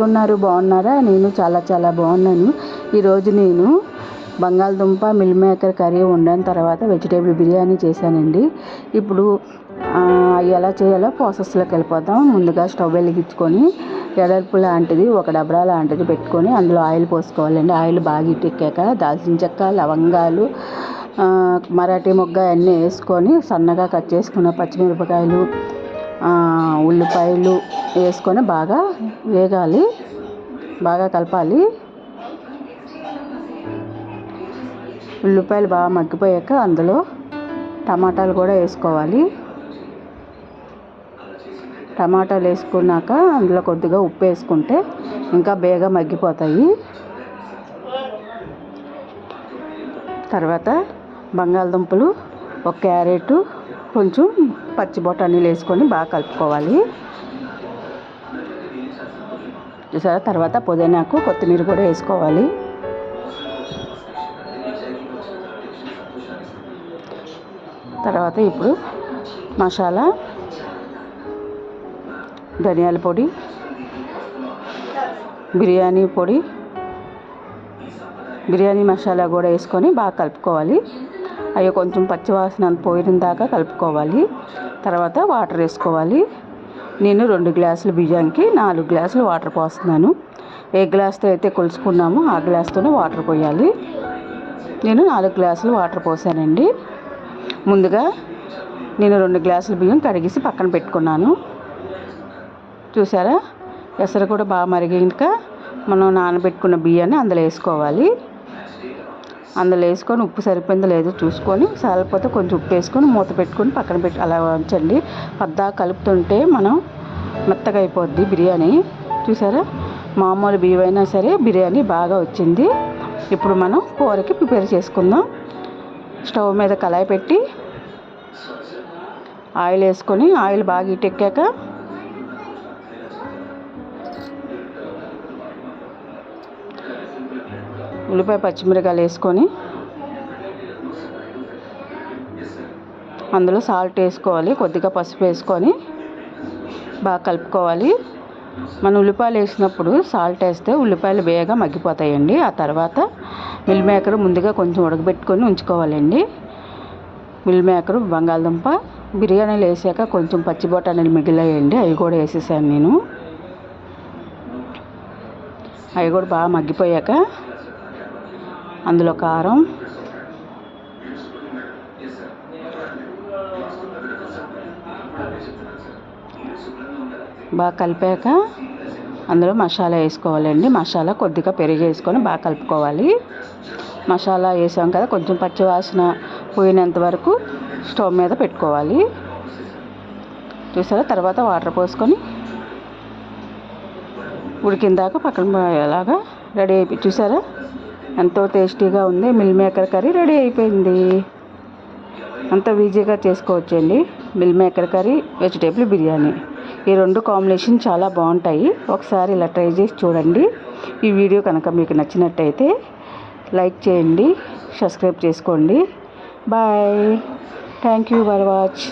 ఎలాగున్నారు? బాగున్నారా? నేను చాలా బాగున్నాను. ఈరోజు నేను బంగాళదుంప మిల్ మేకర్ కర్రీ వండిన తర్వాత వెజిటేబుల్ బిర్యానీ చేశానండి. ఇప్పుడు ఎలా చేయాలో ప్రాసెస్లోకి వెళ్ళిపోతాం. ముందుగా స్టవ్ వెలిగించుకొని ఎడల్పు లాంటిది ఒక డబరా లాంటిది పెట్టుకొని అందులో ఆయిల్ పోసుకోవాలండి. ఆయిల్ బాగా ఇటెక్కాక దాల్చిన చెక్క, లవంగాలు, మరాఠీ మొగ్గ అన్నీ వేసుకొని సన్నగా కట్ చేసుకున్న పచ్చిమిరపకాయలు, ఉల్లిపాయలు వేసుకొని బాగా వేగాలి, బాగా కలపాలి. ఉల్లిపాయలు బాగా మగ్గిపోయాక అందులో టమాటాలు కూడా వేసుకోవాలి. టమాటాలు వేసుకున్నాక అందులో కొద్దిగా ఉప్పు వేసుకుంటే ఇంకా బేగా మగ్గిపోతాయి. తర్వాత బంగాళదుంపలు, ఒక క్యారెట్, కొంచెం పచ్చి బఠానీలు వేసుకొని బాగా కలుపుకోవాలి. చూసారా? తర్వాత పుదీనాకు, కొత్తిమీర కూడా వేసుకోవాలి. తర్వాత ఇప్పుడు మసాలా, ధనియాల పొడి, బిర్యానీ పొడి, బిర్యానీ మసాలా కూడా వేసుకొని బాగా కలుపుకోవాలి. అవి కొంచెం పచ్చివాసన పోయిన దాకా కలుపుకోవాలి. తర్వాత వాటర్ వేసుకోవాలి. నేను 2 గ్లాసుల బియ్యానికి 4 గ్లాసులు వాటర్ పోస్తున్నాను. ఏ గ్లాస్తో అయితే కొలుసుకున్నామో ఆ గ్లాస్తోనే వాటర్ పోయాలి. నేను 4 గ్లాసులు వాటర్ పోసానండి. ముందుగా నేను 2 గ్లాసుల బియ్యం కడిగేసి పక్కన పెట్టుకున్నాను. చూసారా? ఎసరు కూడా బాగా మరిగాక మనం నానబెట్టుకున్న బియ్యాన్ని అందులో వేసుకోవాలి. అందులో వేసుకొని ఉప్పు సరిపోయిందో లేదో చూసుకొని, సరిపోతే కొంచెం ఉప్పు వేసుకొని మూత పెట్టుకొని పక్కన పెట్టి అలా ఉంచండి. పద్దా కలుపుతుంటే మనం మెత్తగా అయిపోద్ది బిర్యానీ. చూసారా? మామూలు బియ్యం అయినా సరే బిర్యానీ బాగా వచ్చింది. ఇప్పుడు మనం కూరకి ప్రిపేర్ చేసుకుందాం. స్టవ్ మీద కళాయి పెట్టి ఆయిల్ వేసుకొని, ఆయిల్ బాగా ఇటెక్కాక ఉల్లిపాయ, పచ్చిమిరకాయలు వేసుకొని అందులో సాల్ట్ వేసుకోవాలి. కొద్దిగా పసుపు వేసుకొని బాగా కలుపుకోవాలి. మనం ఉల్లిపాయలు వేసినప్పుడు సాల్ట్ వేస్తే ఉల్లిపాయలు వేగంగా మగ్గిపోతాయండి. ఆ తర్వాత మిల్ మేకర్ ముందుగా కొంచెం ఉడకబెట్టుకొని ఉంచుకోవాలండి. మిల్ మేకరు, బంగాళదుంప బిర్యానీలు వేసాక కొంచెం పచ్చి బఠానీలు మిగిలాయండి, అవి కూడా వేసేసాను నేను. అవి కూడా బాగా మగ్గిపోయాక అందులో కారం, బాగా కలిపాక అందులో మసాలా వేసుకోవాలండి. మసాలా కొద్దిగా పెరుగు వేసుకొని బాగా కలుపుకోవాలి. మసాలా వేసాం కదా, కొంచెం పచ్చివాసన పోయినంత వరకు స్టవ్ మీద పెట్టుకోవాలి. చూసారా? తర్వాత వాటర్ పోసుకొని ఉడికిందాక పక్కన ఎలాగా రెడీ అయిపోయి, చూసారా? ఎంతో టేస్టీగా ఉంది. మిల్ మేకర్ కర్రీ రెడీ అయిపోయింది. అంత ఈజీగా చేసుకోవచ్చండి. Meal maker curry, vegetable biryani, ఈ 2 కాంబినేషన్ చాలా బాగుంటాయి. ఒకసారి ఇలా ట్రై చేసి చూడండి. ఈ వీడియో కనుక మీకు నచ్చినట్టయితే లైక్ చేయండి, సబ్స్క్రైబ్ చేసుకోండి. Bye. Thank you for watch.